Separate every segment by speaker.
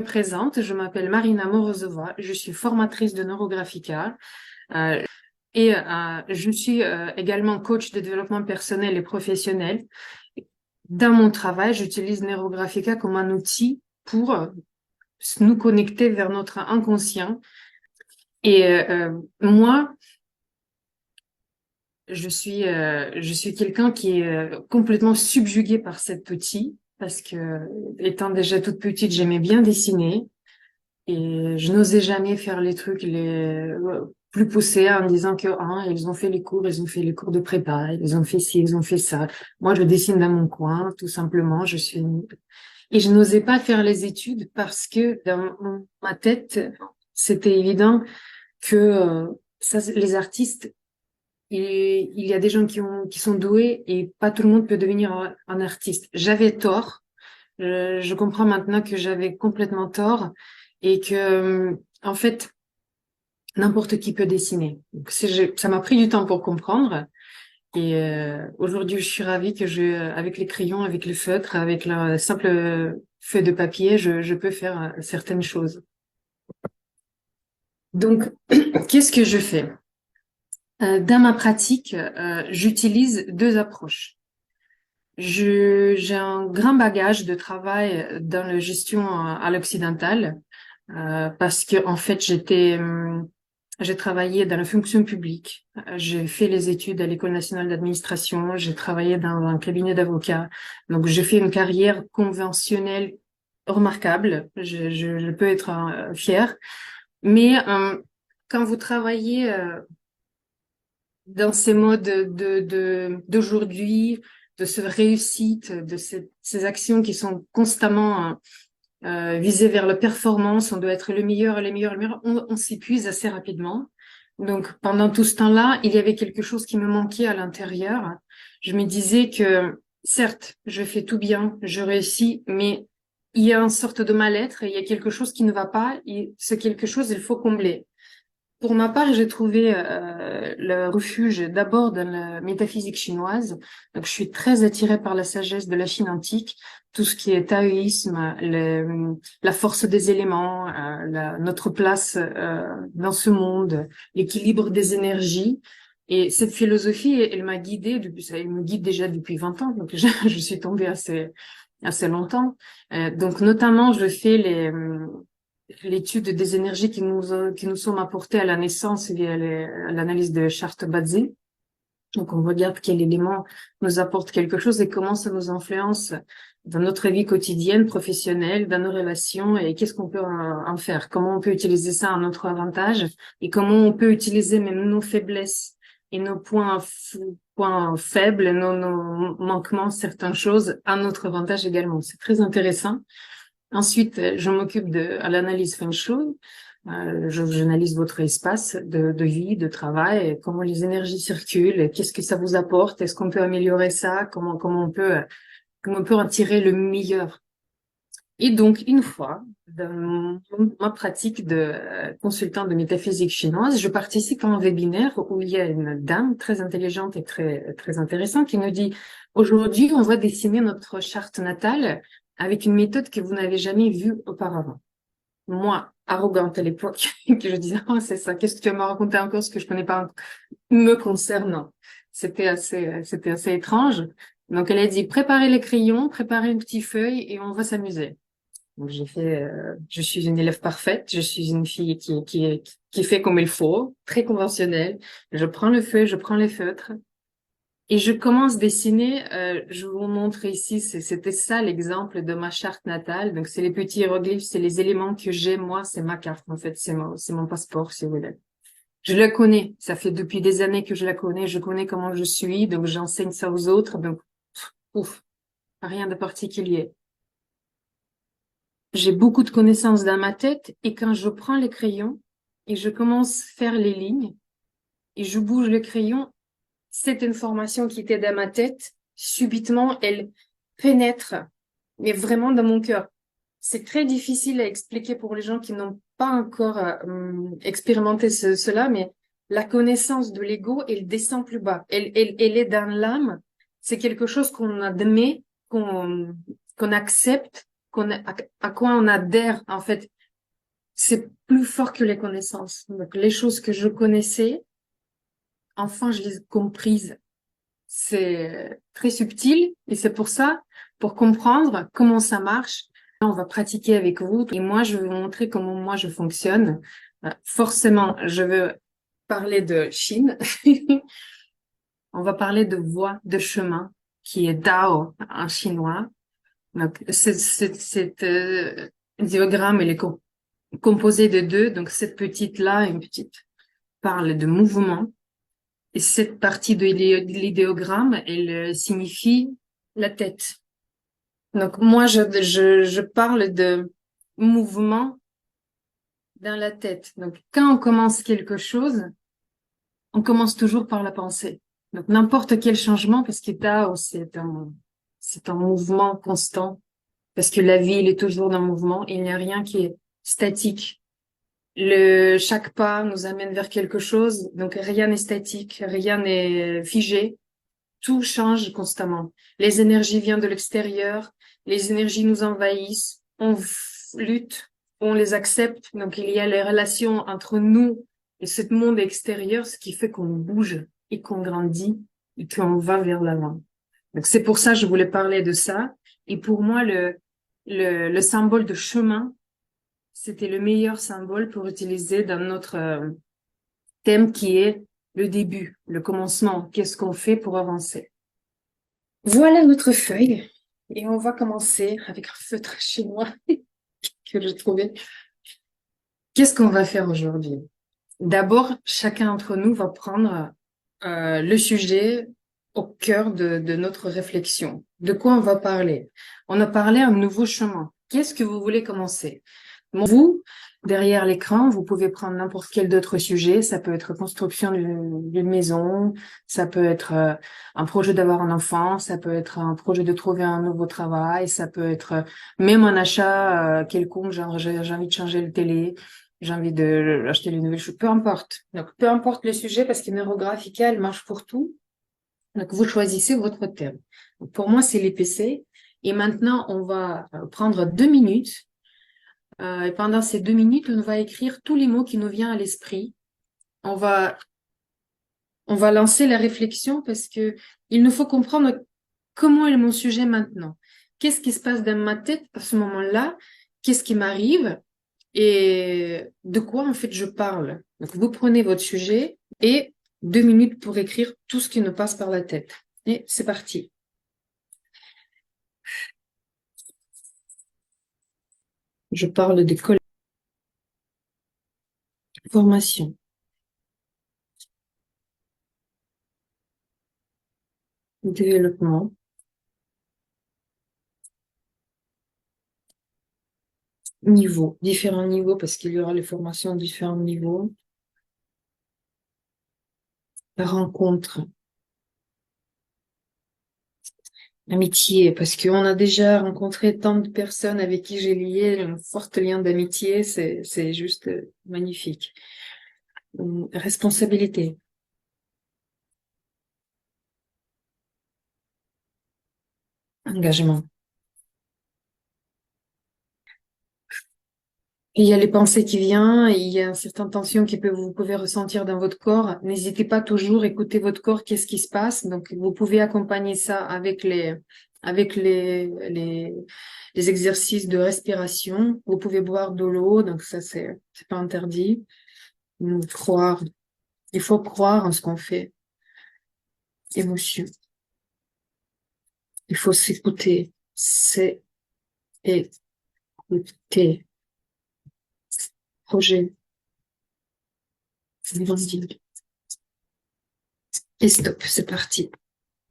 Speaker 1: Je me présente, je m'appelle Marina Morozova, je suis formatrice de Neurographica euh, je suis également coach de développement personnel et professionnel. Dans mon travail, j'utilise Neurographica comme un outil pour nous connecter vers notre inconscient. Moi, je suis quelqu'un qui est complètement subjugué par cet outil parce que, étant déjà toute petite, j'aimais bien dessiner. Et je n'osais jamais faire les trucs les plus poussés en disant que ils ont fait les cours, ils ont fait les cours de prépa, ils ont fait ci, ils ont fait ça. Moi, je dessine dans mon coin, tout simplement. Et je n'osais pas faire les études parce que dans ma tête, c'était évident que les artistes, il y a des gens qui sont doués et pas tout le monde peut devenir un artiste. J'avais tort. Je comprends maintenant que j'avais complètement tort et que, en fait, n'importe qui peut dessiner. Donc, ça m'a pris du temps pour comprendre. Et aujourd'hui, je suis ravie que avec les crayons, avec les feutres, avec la simple feuille de papier, je peux faire certaines choses. Donc, qu'est-ce que je fais? Dans ma pratique, j'utilise deux approches. J'ai un grand bagage de travail dans la gestion à l'occidental parce que en fait j'ai travaillé dans la fonction publique, j'ai fait les études à l'École nationale d'administration, j'ai travaillé dans un cabinet d'avocats, donc j'ai fait une carrière conventionnelle remarquable, je peux être fière, mais quand vous travaillez dans ces modes d'aujourd'hui, de ce réussite, ces actions qui sont constamment visées vers la performance, on doit être le meilleur, le meilleur, le meilleur, on s'épuise assez rapidement. Donc pendant tout ce temps-là, il y avait quelque chose qui me manquait à l'intérieur. Je me disais que certes, je fais tout bien, je réussis, mais il y a une sorte de mal-être, il y a quelque chose qui ne va pas, et ce quelque chose, il faut combler. Pour ma part, j'ai trouvé le refuge d'abord dans la métaphysique chinoise. Donc, je suis très attirée par la sagesse de la Chine antique, tout ce qui est taoïsme, la force des éléments, notre place dans ce monde, l'équilibre des énergies. Et cette philosophie, elle m'a guidée depuis ça. Elle me guide déjà depuis 20 ans, donc je suis tombée assez longtemps. Donc, notamment, je fais l'étude des énergies qui nous sont apportées à la naissance via l'analyse de Charte-Bazzi. Donc, on regarde quel élément nous apporte quelque chose et comment ça nous influence dans notre vie quotidienne, professionnelle, dans nos relations et qu'est-ce qu'on peut en faire, comment on peut utiliser ça à notre avantage et comment on peut utiliser même nos faiblesses et nos points faibles, nos manquements, certaines choses à notre avantage également. C'est très intéressant. Ensuite, je m'occupe à l'analyse Feng Shui. J'analyse votre espace de vie, de travail, comment les énergies circulent, qu'est-ce que ça vous apporte, est-ce qu'on peut améliorer ça, comment on peut en tirer le meilleur. Et donc, une fois, dans ma pratique de consultant de métaphysique chinoise, je participe à un webinaire où il y a une dame très intelligente et très intéressante qui nous dit, aujourd'hui, on va dessiner notre charte natale avec une méthode que vous n'avez jamais vue auparavant. Moi, arrogante à l'époque, que je disais, oh, c'est ça, qu'est-ce que tu vas me raconter encore, ce que je connais pas me concernant. C'était assez étrange. Donc, elle a dit, préparez les crayons, préparez une petite feuille et on va s'amuser. Donc, je suis une élève parfaite, je suis une fille qui fait comme il faut, très conventionnelle. Je prends le feuille, je prends les feutres. Et je commence à dessiner, je vous montre ici, c'était ça l'exemple de ma charte natale. Donc, c'est les petits hiéroglyphes, c'est les éléments que j'ai, moi, c'est ma carte, en fait, c'est mon passeport, si vous voulez. Je la connais, ça fait depuis des années que je la connais, je connais comment je suis, donc j'enseigne ça aux autres, donc, ouf, rien de particulier. J'ai beaucoup de connaissances dans ma tête, et quand je prends les crayons, et je commence à faire les lignes, et je bouge le crayon, cette information qui était dans ma tête, subitement, elle pénètre, mais vraiment dans mon cœur. C'est très difficile à expliquer pour les gens qui n'ont pas encore expérimenté cela, mais la connaissance de l'ego, elle descend plus bas. Elle est dans l'âme. C'est quelque chose qu'on admet, qu'on accepte à quoi on adhère, en fait, c'est plus fort que les connaissances. Donc, les choses que je connaissais, enfin, je les ai comprises. C'est très subtil et c'est pour ça, pour comprendre comment ça marche, on va pratiquer avec vous et moi, je vais vous montrer comment moi je fonctionne. Forcément, je veux parler de Chine. On va parler de voie, de chemin, qui est Dao en chinois. Donc, cet diagramme, il est composé de deux. Donc, cette petite-là, une petite, parle de mouvement. Et cette partie de l'idéogramme, elle signifie la tête. Donc, moi, je parle de mouvement dans la tête. Donc, quand on commence quelque chose, on commence toujours par la pensée. Donc, n'importe quel changement, parce que Tao, c'est un mouvement constant, parce que la vie, il est toujours dans le mouvement, il n'y a rien qui est statique. Chaque pas nous amène vers quelque chose, donc rien n'est statique, rien n'est figé, tout change constamment. Les énergies viennent de l'extérieur, les énergies nous envahissent, on lutte, on les accepte, donc il y a les relations entre nous et ce monde extérieur, ce qui fait qu'on bouge et qu'on grandit et qu'on va vers l'avant. Donc c'est pour ça que je voulais parler de ça. Et pour moi, le symbole de chemin, c'était le meilleur symbole pour utiliser dans notre thème qui est le début, le commencement. Qu'est-ce qu'on fait pour avancer? Voilà notre feuille. Et on va commencer avec un feutre chinois que j'ai trouvé. Qu'est-ce qu'on va faire aujourd'hui? D'abord, chacun d'entre nous va prendre le sujet au cœur de notre réflexion. De quoi on va parler? On a parlé un nouveau chemin. Qu'est-ce que vous voulez commencer? Vous, derrière l'écran, vous pouvez prendre n'importe quel autre sujet. Ça peut être construction d'une maison, ça peut être un projet d'avoir un enfant, ça peut être un projet de trouver un nouveau travail, ça peut être même un achat quelconque, genre j'ai envie de changer le télé, j'ai envie de acheter les nouvelles choses, peu importe. Donc, peu importe le sujet, parce que Neurographica, elle marche pour tout. Donc, vous choisissez votre thème. Donc, pour moi, c'est l'EPC. Et maintenant, on va prendre 2 minutes. Et pendant ces 2 minutes, on va écrire tous les mots qui nous viennent à l'esprit. On va, on va lancer la réflexion parce que il nous faut comprendre comment est mon sujet maintenant. Qu'est-ce qui se passe dans ma tête à ce moment-là? Qu'est-ce qui m'arrive? Et de quoi en fait je parle. Donc vous prenez votre sujet et 2 minutes pour écrire tout ce qui nous passe par la tête. Et c'est parti. Je parle des formations, développement, niveaux, différents niveaux parce qu'il y aura les formations à différents niveaux, rencontre, amitié, parce qu'on a déjà rencontré tant de personnes avec qui j'ai lié un fort lien d'amitié, c'est juste magnifique. Responsabilité, engagement. Il y a les pensées qui viennent, il y a une certaine tension vous pouvez ressentir dans votre corps. N'hésitez pas toujours à écouter votre corps, qu'est-ce qui se passe. Donc, vous pouvez accompagner ça avec les exercices de respiration. Vous pouvez boire de l'eau, donc ça, c'est pas interdit. Croire. Il faut croire en ce qu'on fait. Émotion. Il faut s'écouter. C'est écouter. Projet. Et stop, c'est parti.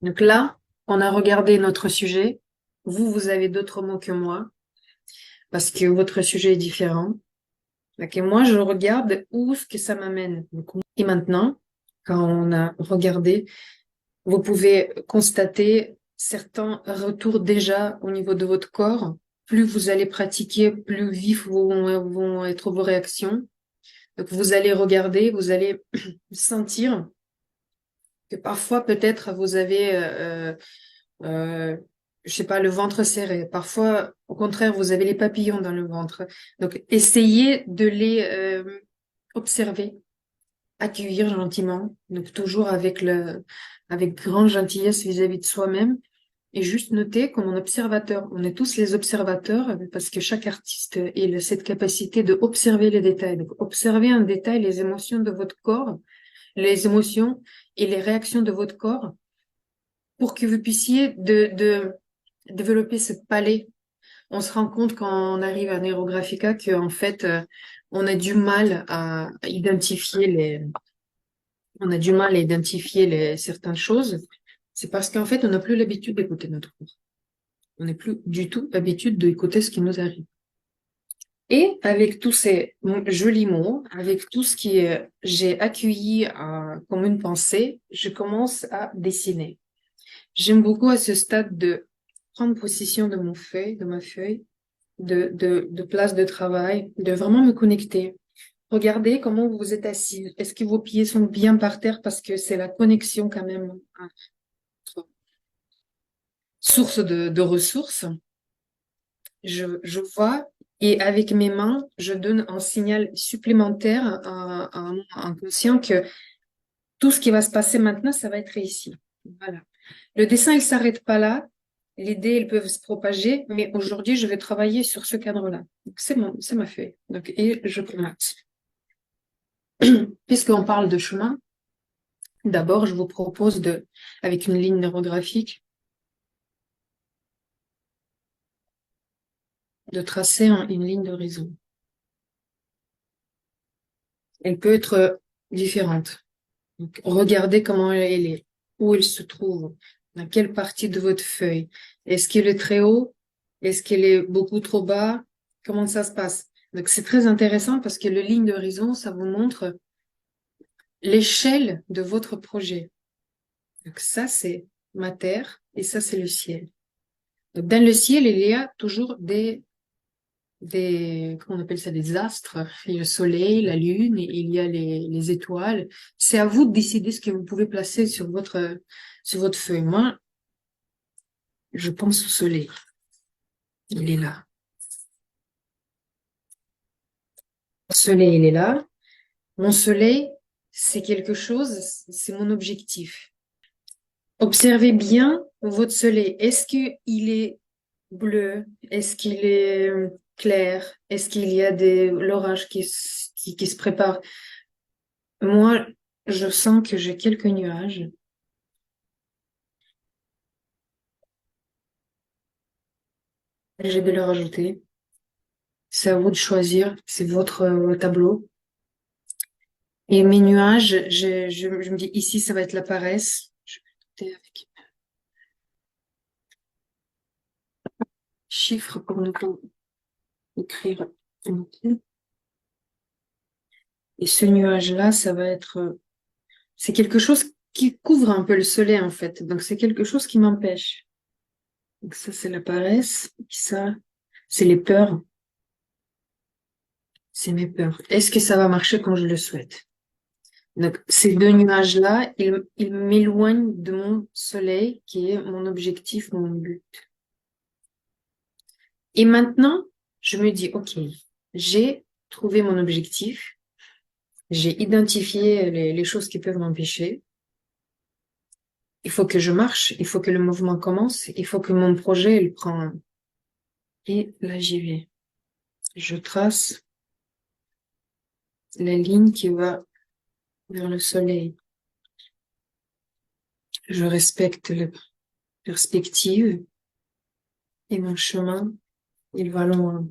Speaker 1: Donc là, on a regardé notre sujet. Vous avez d'autres mots que moi, parce que votre sujet est différent. Donc, et moi, je regarde où est-ce que ça m'amène. Et maintenant, quand on a regardé, vous pouvez constater certains retours déjà au niveau de votre corps. Plus vous allez pratiquer, plus vifs vont être vos réactions. Donc, vous allez regarder, vous allez sentir que parfois, peut-être, vous avez je sais pas, le ventre serré. Parfois, au contraire, vous avez les papillons dans le ventre. Donc, essayez de les observer, accueillir gentiment. Donc, toujours avec grande gentillesse vis-à-vis de soi-même. Et juste noter comme un observateur. On est tous les observateurs parce que chaque artiste a cette capacité de observer les détails. Donc, observez en détail les émotions de votre corps, les émotions et les réactions de votre corps pour que vous puissiez de développer ce palais. On se rend compte quand on arrive à Neurographica que en fait, on a du mal à identifier on a du mal à identifier certaines choses. C'est parce qu'en fait, on n'a plus l'habitude d'écouter notre corps. On n'est plus du tout l'habitude d'écouter ce qui nous arrive. Et avec tous ces jolis mots, avec tout ce j'ai accueilli comme une pensée, je commence à dessiner. J'aime beaucoup à ce stade de prendre possession de ma feuille, de place de travail, de vraiment me connecter. Regardez comment vous êtes assis. Est-ce que vos pieds sont bien par terre parce que c'est la connexion quand même, source de ressources. Je vois et avec mes mains, je donne un signal supplémentaire à mon inconscient que tout ce qui va se passer maintenant, ça va être ici. Voilà. Le dessin, il s'arrête pas là. Les idées, elles peuvent se propager, mais aujourd'hui, je vais travailler sur ce cadre-là. Donc, c'est ma feuille. Donc, et je commence. Puisqu'on parle de chemin, d'abord, je vous propose avec une ligne neurographique, de tracer une ligne d'horizon. Elle peut être différente. Donc, regardez comment elle est, où elle se trouve, dans quelle partie de votre feuille. Est-ce qu'elle est très haut? Est-ce qu'elle est beaucoup trop bas? Comment ça se passe? Donc, c'est très intéressant parce que le ligne d'horizon, ça vous montre l'échelle de votre projet. Donc, ça, c'est ma terre et ça, c'est le ciel. Donc, dans le ciel, il y a toujours comment on appelle ça, des astres. Il y a le soleil, la lune, et il y a les étoiles. C'est à vous de décider ce que vous pouvez placer sur votre feuille. Moi, je pense au soleil. Il est là. Le soleil, il est là. Mon soleil, c'est quelque chose, c'est mon objectif. Observez bien votre soleil. Est-ce qu'il est bleu? Est-ce qu'il est clair? Est-ce qu'il y a l'orage qui se prépare? Moi, je sens que j'ai quelques nuages. Je vais le rajouter. C'est à vous de choisir. C'est votre tableau. Et mes nuages, je me dis ici, ça va être la paresse. Je vais noter avec chiffres pour ne pas écrire. Et ce nuage-là, ça va être, c'est quelque chose qui couvre un peu le soleil, en fait. Donc, c'est quelque chose qui m'empêche. Donc, ça, c'est la paresse. Ça, c'est les peurs. C'est mes peurs. Est-ce que ça va marcher quand je le souhaite? Donc, ces deux nuages-là, ils m'éloignent de mon soleil, qui est mon objectif, mon but. Et maintenant, je me dis, OK, j'ai trouvé mon objectif, j'ai identifié les choses qui peuvent m'empêcher. Il faut que je marche, il faut que le mouvement commence, il faut que mon projet, il prend. Et là, j'y vais. Je trace la ligne qui va vers le soleil. Je respecte la perspective et mon chemin, il va loin.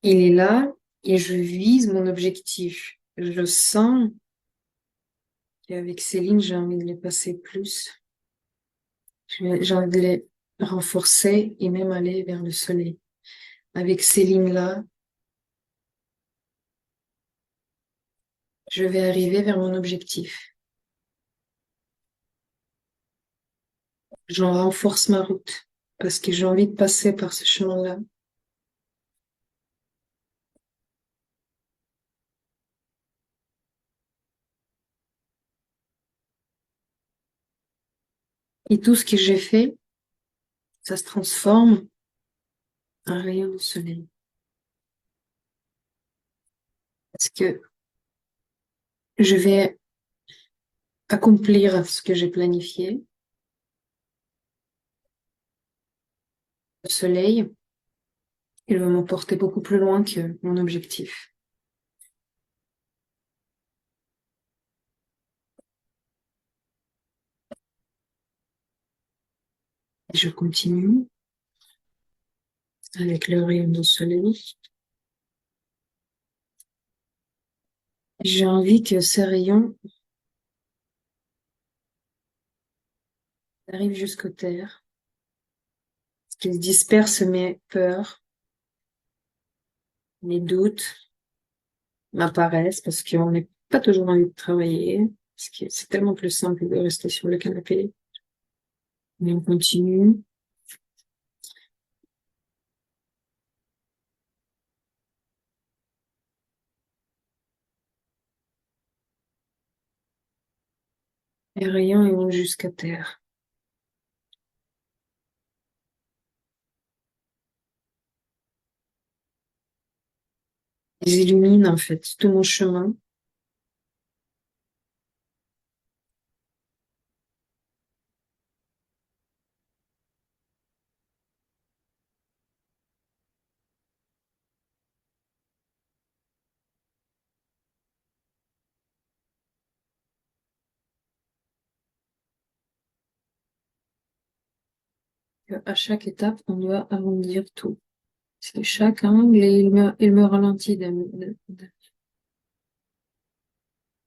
Speaker 1: Il est là et je vise mon objectif. Je sens qu'avec ces lignes, j'ai envie de les passer plus. J'ai envie de les renforcer et même aller vers le soleil. Avec ces lignes-là, je vais arriver vers mon objectif. J'en renforce ma route parce que j'ai envie de passer par ce chemin-là. Et tout ce que j'ai fait, ça se transforme en rayon de soleil. Parce que je vais accomplir ce que j'ai planifié. Le soleil, il va m'emporter beaucoup plus loin que mon objectif. Et je continue avec le rayon de soleil. J'ai envie que ces rayons arrivent jusqu'aux terres, qu'ils dispersent mes peurs, mes doutes m'apparaissent parce qu'on n'est pas toujours envie de travailler, parce que c'est tellement plus simple de rester sur le canapé. Mais on continue. Les rayons ils vont jusqu'à terre. Ils illuminent en fait tout mon chemin. À chaque étape, on doit arrondir tout. Parce que chaque angle, il me ralentit de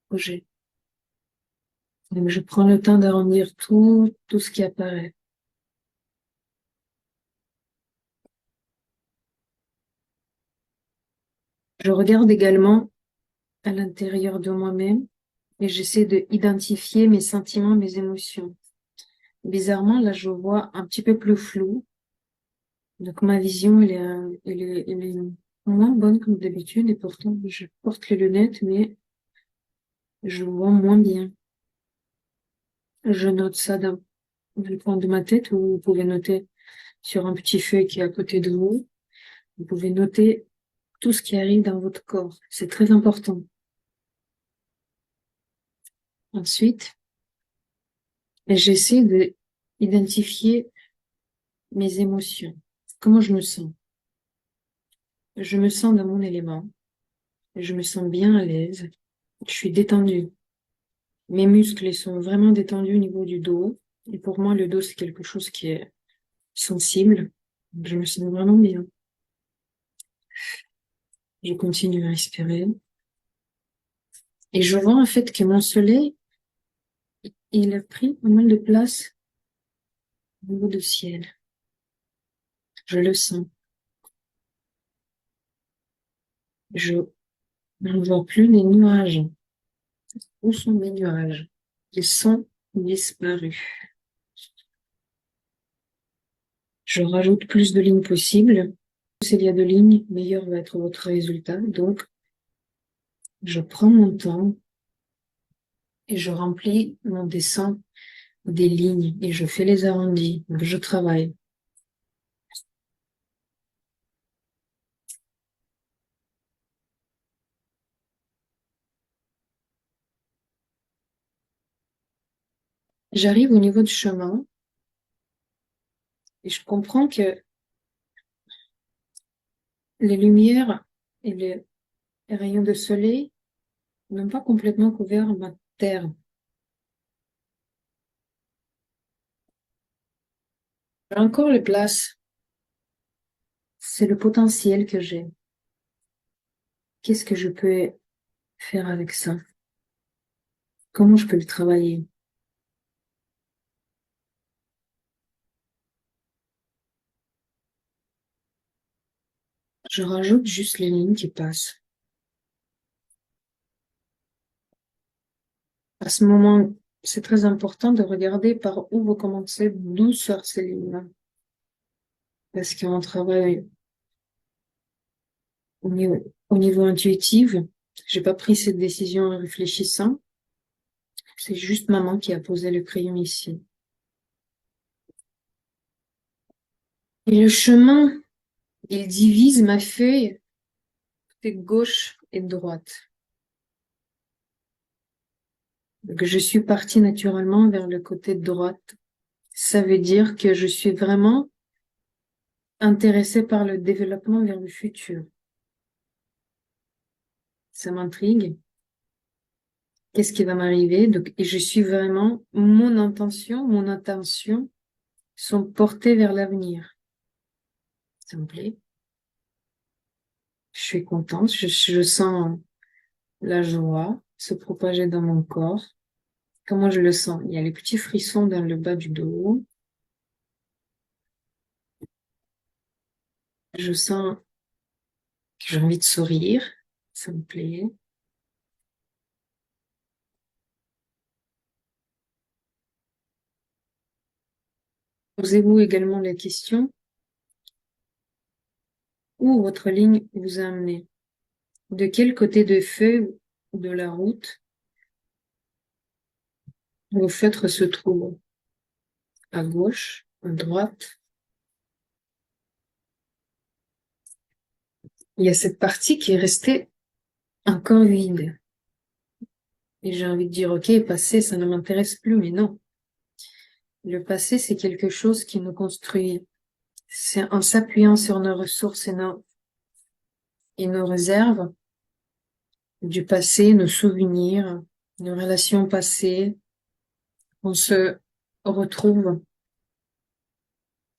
Speaker 1: projet. Donc, je prends le temps d'arrondir tout ce qui apparaît. Je regarde également à l'intérieur de moi-même et j'essaie de identifier mes sentiments, mes émotions. Bizarrement, là, je vois un petit peu plus flou. Donc, ma vision, elle est moins bonne que d'habitude et pourtant, je porte les lunettes, mais je vois moins bien. Je note ça dans le coin de ma tête ou vous pouvez noter sur un petit feuille qui est à côté de vous. Vous pouvez noter tout ce qui arrive dans votre corps. C'est très important. Ensuite, j'essaie de identifier mes émotions. Comment je me sens? Je me sens dans mon élément. Je me sens bien à l'aise. Je suis détendue. Mes muscles ils sont vraiment détendus au niveau du dos. Et pour moi, le dos, c'est quelque chose qui est sensible. Je me sens vraiment bien. Je continue à respirer. Et je vois en fait que mon soleil, il a pris pas mal de place au niveau du ciel. Je le sens. Je ne vois plus les nuages. Où sont mes nuages? Ils sont disparus. Je rajoute plus de lignes possibles. Plus il y a de lignes, meilleur va être votre résultat. Donc, je prends mon temps et je remplis mon dessin des lignes et je fais les arrondis. Donc, je travaille. J'arrive au niveau du chemin et je comprends que les lumières et les rayons de soleil n'ont pas complètement couvert ma terre. J'ai encore les places. C'est le potentiel que j'ai. Qu'est-ce que je peux faire avec ça? Comment je peux le travailler? Je rajoute juste les lignes qui passent. À ce moment, c'est très important de regarder par où vous commencez, d'où sortent ces lignes-là. Parce qu'on travaille au niveau intuitif. J'ai pas pris cette décision en réfléchissant. C'est juste maman qui a posé le crayon ici. Et le chemin, il divise ma feuille de gauche et de droite. Donc, je suis partie naturellement vers le côté de droite. Ça veut dire que je suis vraiment intéressée par le développement vers le futur. Ça m'intrigue. Qu'est-ce qui va m'arriver? Donc, et je suis vraiment, mon intention sont portées vers l'avenir. Ça me plaît. Je suis contente. Je sens la joie se propager dans mon corps. Comment je le sens? Il y a les petits frissons dans le bas du dos. Je sens que j'ai envie de sourire. Ça me plaît. Posez-vous également la question où votre ligne vous a amené. De quel côté de feu de la route vos feutres se trouvent? À gauche, à droite? Il y a cette partie qui est restée encore vide. Et j'ai envie de dire, ok, passé, ça ne m'intéresse plus, mais non. Le passé, c'est quelque chose qui nous construit. C'est en s'appuyant sur nos ressources et nos réserves du passé, nos souvenirs, nos relations passées, on se retrouve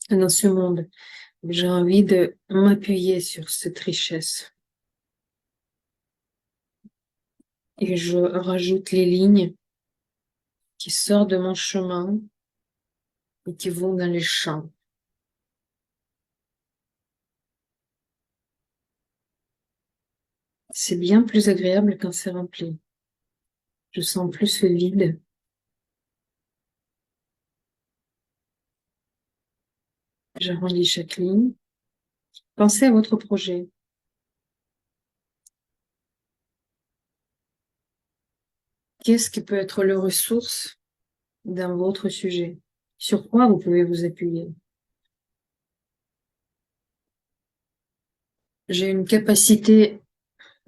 Speaker 1: dans ce monde. J'ai envie de m'appuyer sur cette richesse. Et je rajoute les lignes qui sortent de mon chemin et qui vont dans les champs. C'est bien plus agréable quand c'est rempli. Je sens plus ce vide. J'arrondis chaque ligne. Pensez à votre projet. Qu'est-ce qui peut être le ressource dans votre sujet? Sur quoi vous pouvez vous appuyer? J'ai une capacité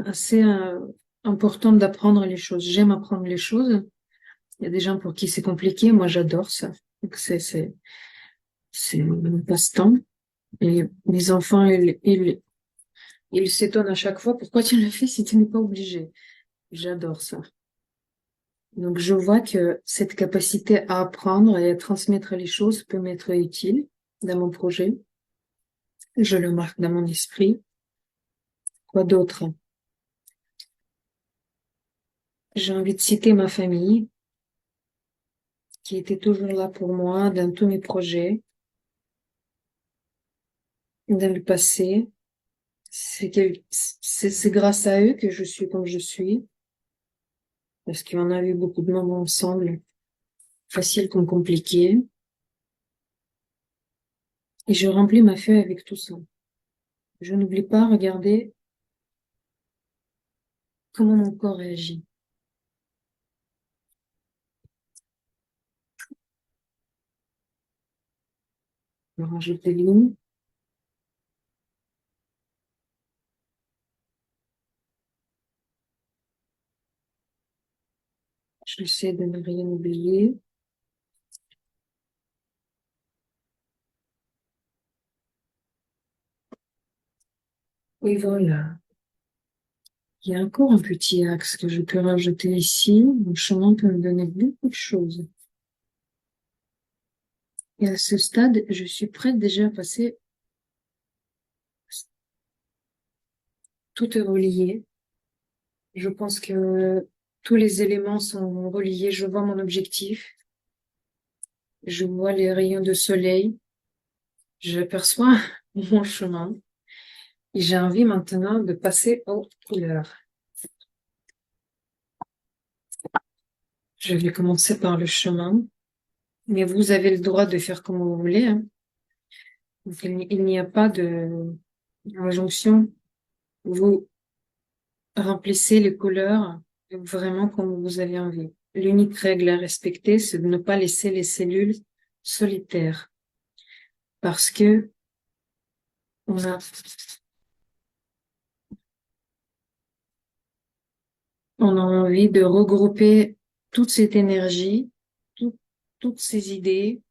Speaker 1: assez importante d'apprendre les choses. J'aime apprendre les choses. Il y a des gens pour qui c'est compliqué. Moi, j'adore ça. Donc, c'est mon passe-temps. Et mes enfants, ils s'étonnent à chaque fois. Pourquoi tu le fais si tu n'es pas obligé? J'adore ça. Donc, je vois que cette capacité à apprendre et à transmettre les choses peut m'être utile dans mon projet. Je le marque dans mon esprit. Quoi d'autre? J'ai envie de citer ma famille, qui était toujours là pour moi dans tous mes projets, dans le passé. C'est grâce à eux que je suis comme je suis, parce qu'on a eu beaucoup de moments ensemble, faciles comme compliqués. Et je remplis ma feuille avec tout ça. Je n'oublie pas, regardez comment mon corps réagit. Je rajoute des lignes. J'essaie de ne rien oublier. Et voilà. Il y a encore un petit axe que je peux rajouter ici. Mon chemin peut me donner beaucoup de choses. Et à ce stade, je suis prête déjà à passer. Tout est relié. Je pense que tous les éléments sont reliés. Je vois mon objectif. Je vois les rayons de soleil. J'aperçois mon chemin. Et j'ai envie maintenant de passer aux couleurs. Je vais commencer par le chemin. Mais vous avez le droit de faire comme vous voulez, hein. Donc, il n'y a pas de injonction. Vous remplissez les couleurs vraiment comme vous avez envie. L'unique règle à respecter, c'est de ne pas laisser les cellules solitaires. Parce que On a, on a envie de regrouper toute cette énergie, tout- toutes ces idées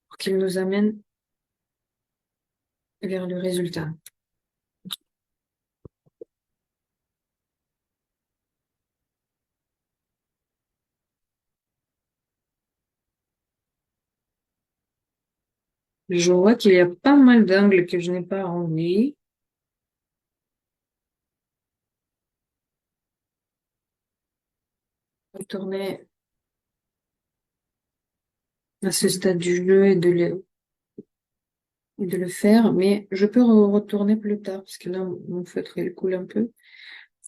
Speaker 1: pour qu'ils nous amènent vers le résultat. Je vois qu'il y a pas mal d'angles que je n'ai pas rendus. Retourner à ce stade du jeu et de le faire, mais je peux retourner plus tard, parce que là, mon feutre, il coule un peu.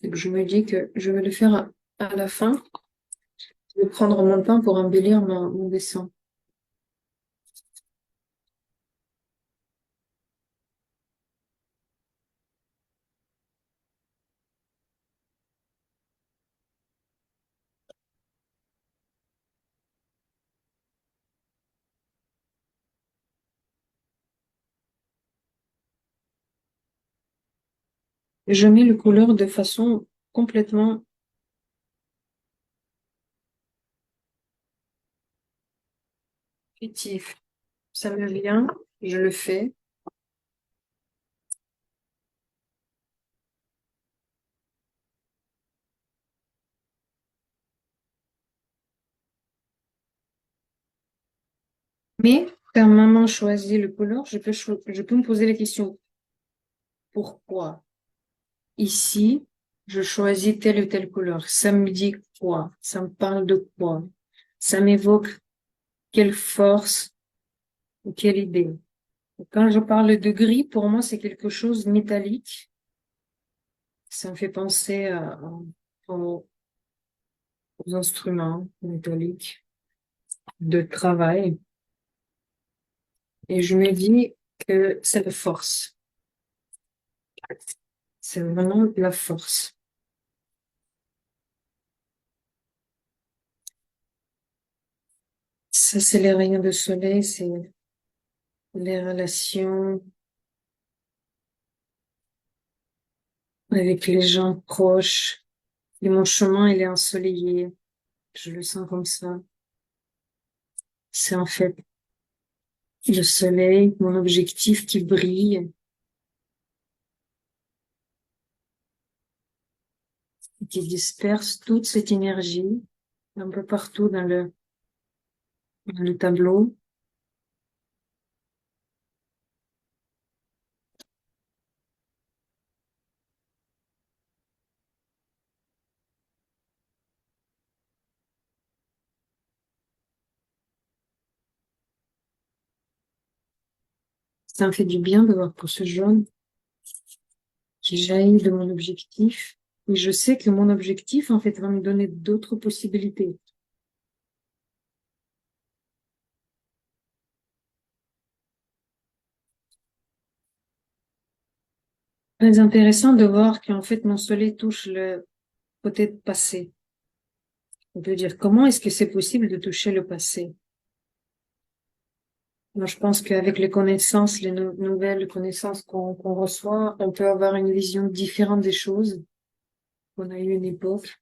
Speaker 1: Donc, je me dis que je vais le faire à la fin. Je vais prendre mon temps pour embellir mon dessin. Je mets le couleur de façon complètement fictive. Ça me vient, je le fais. Mais quand maman choisit le couleur, je peux me poser la question, pourquoi? Ici, je choisis telle ou telle couleur. Ça me dit quoi? Ça me parle de quoi? Ça m'évoque quelle force ou quelle idée? Quand je parle de gris, pour moi, c'est quelque chose de métallique. Ça me fait penser aux, aux instruments métalliques de travail. Et je me dis que c'est la force. C'est vraiment la force. Ça, c'est les rayons de soleil, c'est les relations avec les gens proches. Et mon chemin, il est ensoleillé. Je le sens comme ça. C'est en fait le soleil, mon objectif qui brille et qui disperse toute cette énergie un peu partout dans le tableau. Ça me fait du bien de voir pour ce jaune qui jaillit de mon objectif. Et je sais que mon objectif, en fait, va me donner d'autres possibilités. Très intéressant de voir qu'en fait, mon soleil touche le côté de passé. On peut dire, comment est-ce que c'est possible de toucher le passé? Moi, je pense qu'avec les connaissances, les nouvelles connaissances qu'on reçoit, on peut avoir une vision différente des choses qu'on a eu une époque,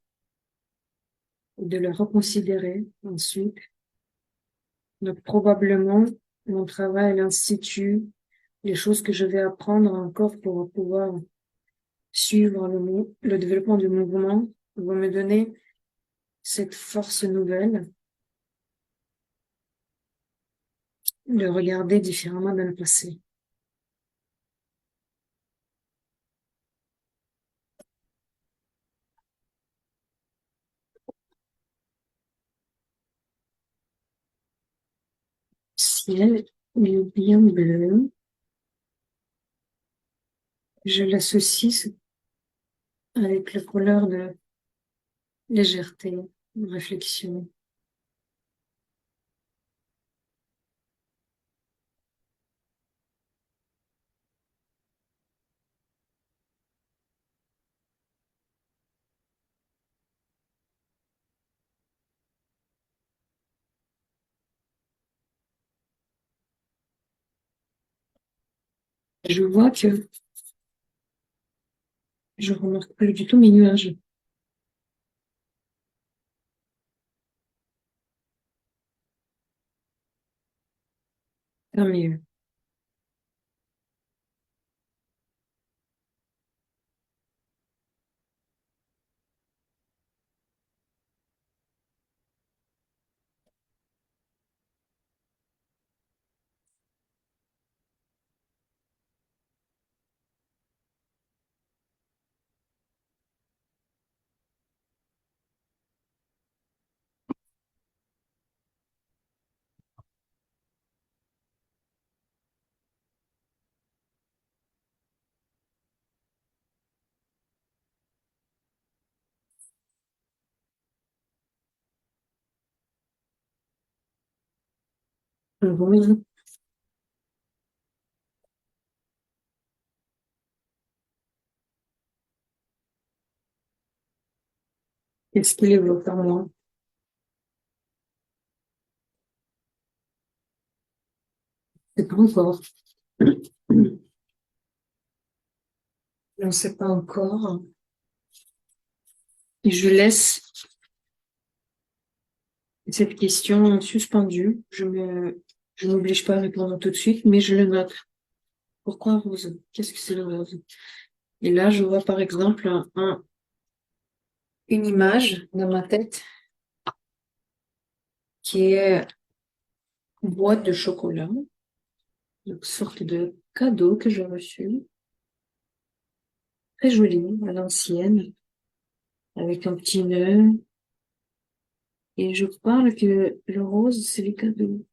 Speaker 1: et de les reconsidérer ensuite. Donc, probablement, mon travail à l'Institut, les choses que je vais apprendre encore pour pouvoir suivre le développement du mouvement, vont me donner cette force nouvelle de regarder différemment dans le passé. Ciel est bien bleu. Je l'associe avec le couleur de légèreté, de réflexion. Je vois que je remarque plus du tout mes nuages. Tant mieux. Bon, qu'est-ce qu'il évoque en moi? C'est pas encore. Je ne sais pas encore. Et je laisse cette question suspendue. Je m'oblige pas à répondre tout de suite, mais je le note. Pourquoi rose? Qu'est-ce que c'est le rose? Et là, je vois par exemple une image dans ma tête qui est une boîte de chocolat, une sorte de cadeau que j'ai reçu, très joli, à l'ancienne, avec un petit nœud. Et je parle que le rose, c'est les cadeaux.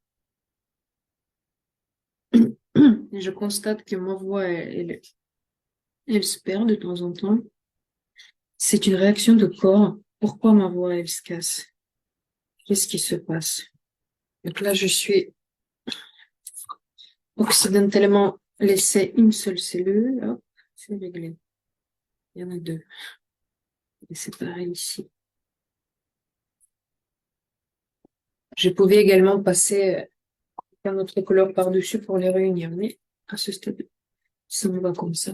Speaker 1: Et je constate que ma voix, elle se perd de temps en temps. C'est une réaction de corps. Pourquoi ma voix, elle se casse? Qu'est-ce qui se passe? Donc là, je suis accidentellement laissé une seule cellule. Hop, c'est réglé. Il y en a deux. Et c'est pareil ici. Je pouvais également passer un autre couleur par-dessus pour les réunir, mais à ce stade, ça me va comme ça.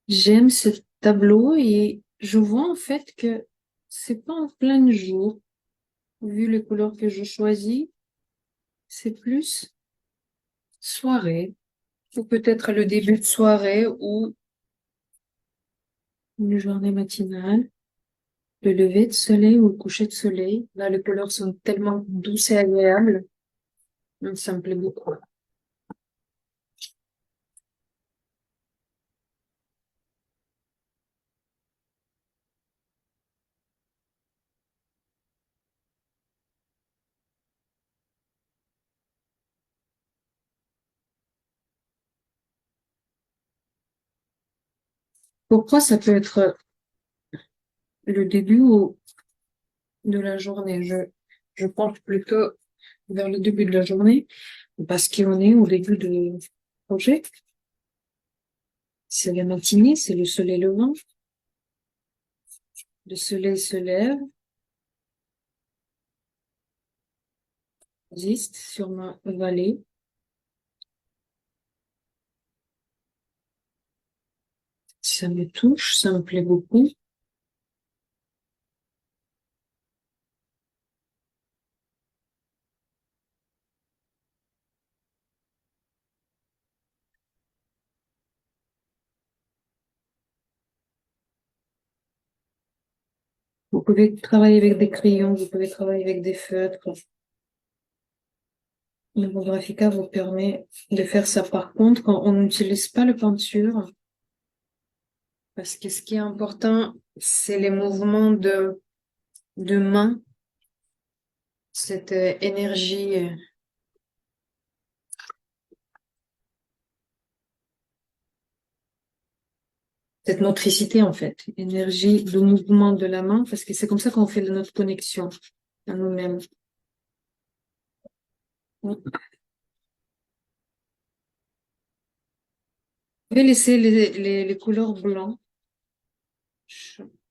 Speaker 1: J'aime ce tableau et je vois en fait que c'est pas en plein jour, vu les couleurs que je choisis, c'est plus soirée, ou peut-être le début de soirée ou une journée matinale, le lever de soleil ou le coucher de soleil. Là, les couleurs sont tellement douces et agréables, donc ça me plaît beaucoup. Pourquoi ça peut être le début ou de la journée? Je pense plutôt vers le début de la journée parce qu'on est au début de projet. C'est la matinée, c'est le soleil levant. Le soleil se lève, existe sur ma vallée. Ça me touche, ça me plaît beaucoup. Vous pouvez travailler avec des crayons, vous pouvez travailler avec des feutres. Le Graphica vous permet de faire ça. Par contre, quand on n'utilise pas la peinture, parce que ce qui est important, c'est les mouvements de main, cette énergie, cette motricité en fait, énergie de mouvement de la main, parce que c'est comme ça qu'on fait de notre connexion à nous-mêmes. Vous pouvez laisser les couleurs blanches,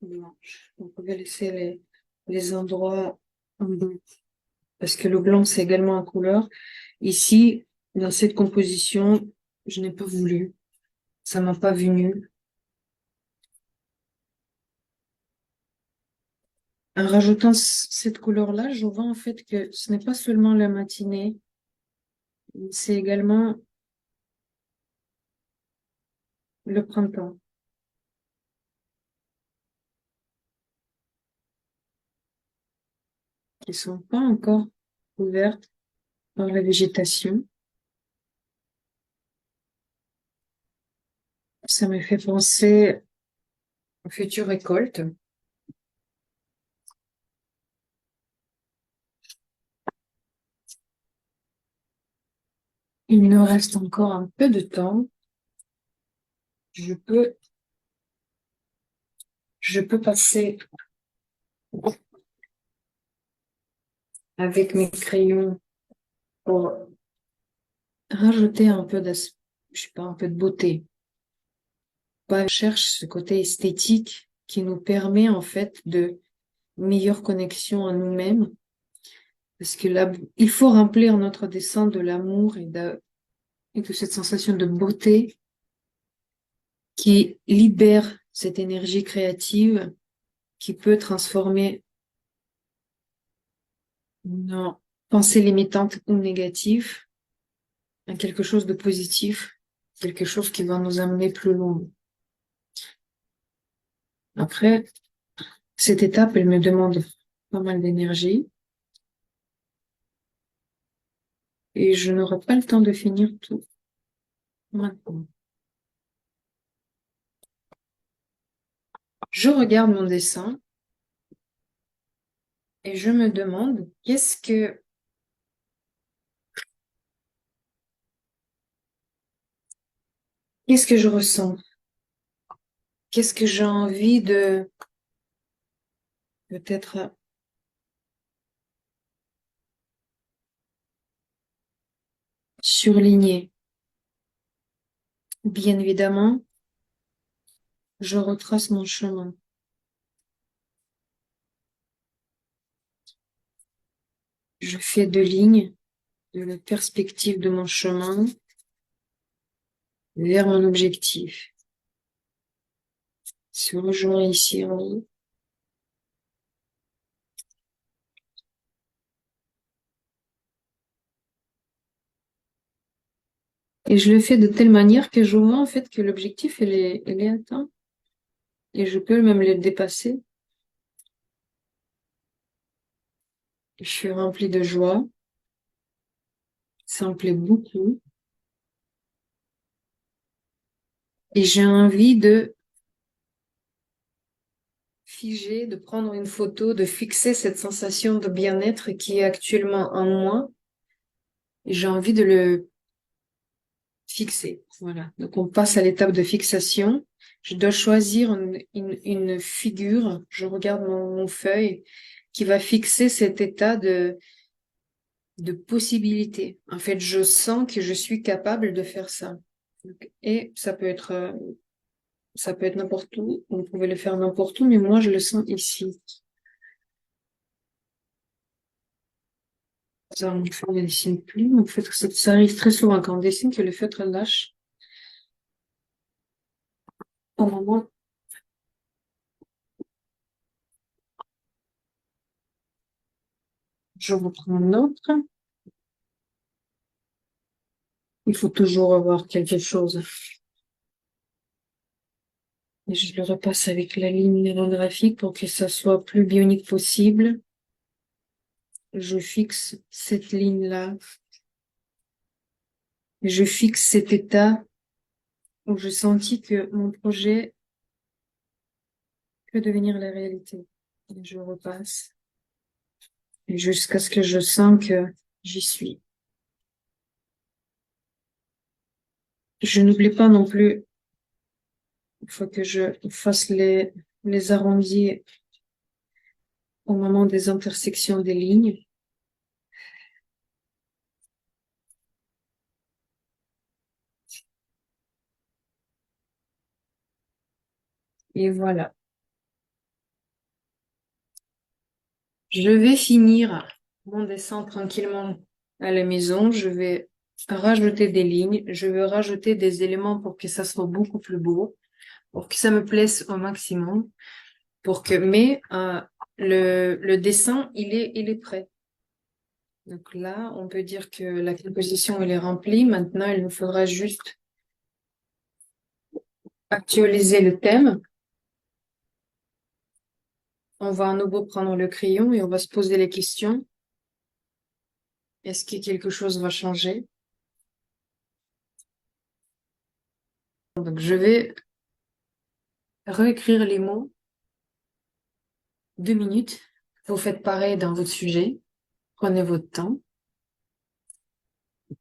Speaker 1: blanches. Vous pouvez laisser les endroits en blanc. parce que le blanc, c'est également en couleur. Ici, dans cette composition, je n'ai pas voulu. Ça m'a pas venu. En rajoutant cette couleur-là, je vois en fait que ce n'est pas seulement la matinée, c'est également le printemps, qui sont pas encore couvertes par la végétation. Ça me fait penser aux futures récoltes. Il nous reste encore un peu de temps. Je peux, je peux passer avec mes crayons pour rajouter un peu je sais pas, un peu de beauté. Bah, je cherche ce côté esthétique qui nous permet en fait de meilleure connexion à nous-mêmes. Parce que là, il faut remplir notre dessin de l'amour et de cette sensation de beauté qui libère cette énergie créative qui peut transformer nos pensées limitantes ou négatives en quelque chose de positif, quelque chose qui va nous amener plus loin. Après, cette étape, elle me demande pas mal d'énergie et je n'aurai pas le temps de finir tout maintenant. Je regarde mon dessin et je me demande qu'est-ce que je ressens? Qu'est-ce que j'ai envie de peut-être surligner? Bien évidemment, je retrace mon chemin. Je fais deux lignes de la perspective de mon chemin vers mon objectif. Se rejoint ici en haut. Et je le fais de telle manière que je vois en fait que l'objectif, il est atteint. Et je peux même le dépasser. Je suis remplie de joie. Ça me plaît beaucoup. Et j'ai envie de figer, de prendre une photo, de fixer cette sensation de bien-être qui est actuellement en moi. Et j'ai envie de le fixer. Voilà. Donc, on passe à l'étape de fixation. Je dois choisir une figure. Je regarde mon feuille qui va fixer cet état de possibilité. En fait, je sens que je suis capable de faire ça. Et ça peut être n'importe où. On pouvait le faire n'importe où, mais moi, je le sens ici. Ça, mon feutre ne dessine plus. En fait, ça arrive très souvent quand on dessine que le feutre lâche. Au moment, je reprends un autre. Il faut toujours avoir quelque chose. Et je le repasse avec la ligne graphique pour que ça soit plus bionique possible. Je fixe cette ligne-là. Et je fixe cet état où je sentis que mon projet peut devenir la réalité. Et je repasse. Et jusqu'à ce que je sens que j'y suis. Je n'oublie pas non plus, il faut que je fasse les arrondis au moment des intersections des lignes. Et voilà. Je vais finir mon dessin tranquillement à la maison. Je vais rajouter des lignes. Je vais rajouter des éléments pour que ça soit beaucoup plus beau, pour que ça me plaise au maximum, mais le dessin, il est prêt. Donc là, on peut dire que la composition, elle est remplie. Maintenant, il nous faudra juste actualiser le thème. On va à nouveau prendre le crayon et on va se poser les questions. Est-ce que quelque chose va changer? Donc, je vais réécrire les mots. 2 minutes. Vous faites pareil dans votre sujet. Prenez votre temps.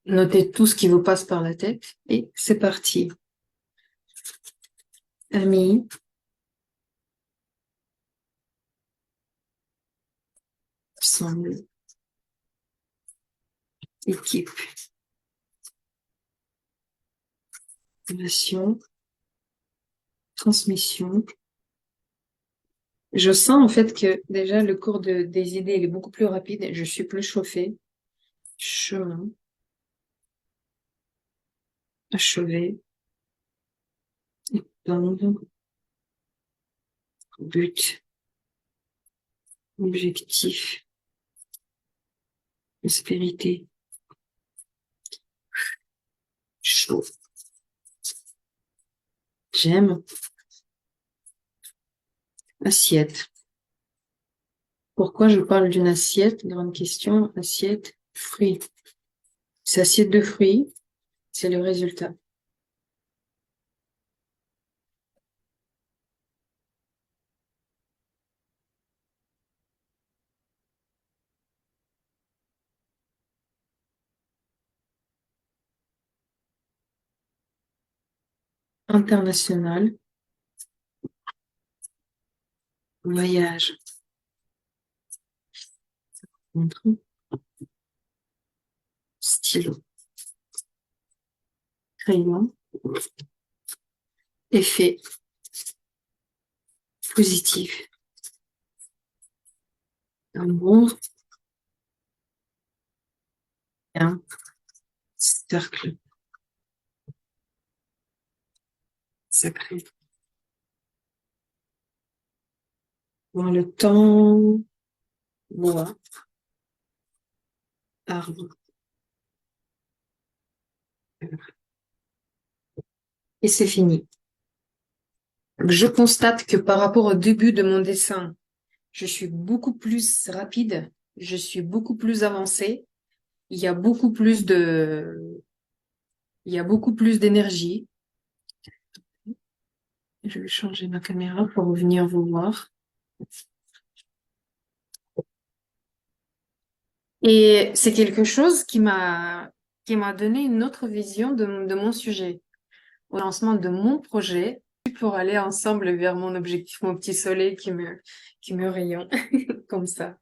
Speaker 1: Notez tout ce qui vous passe par la tête. Et c'est parti. Amis, ensemble, équipe, relation, transmission. Je sens en fait que déjà le cours des idées il est beaucoup plus rapide. Je suis plus chauffée. Chemin, achevé, étendre, but, objectif, prospérité, chaud. J'aime. Assiette. Pourquoi je parle d'une assiette? Grande question. Assiette, fruits. C'est assiette de fruits, c'est le résultat. International, voyage, stylo, crayon, effet, positif, amour, un cercle, sacré. Dans le temps, bois, arbre. Et c'est fini. Je constate que par rapport au début de mon dessin, je suis beaucoup plus rapide, je suis beaucoup plus avancée. Il y a beaucoup plus de, il y a beaucoup plus d'énergie. Je vais changer ma caméra pour venir vous voir. Et c'est quelque chose qui m'a donné une autre vision de mon sujet. Au lancement de mon projet, pour aller ensemble vers mon objectif, mon petit soleil qui me rayonne comme ça.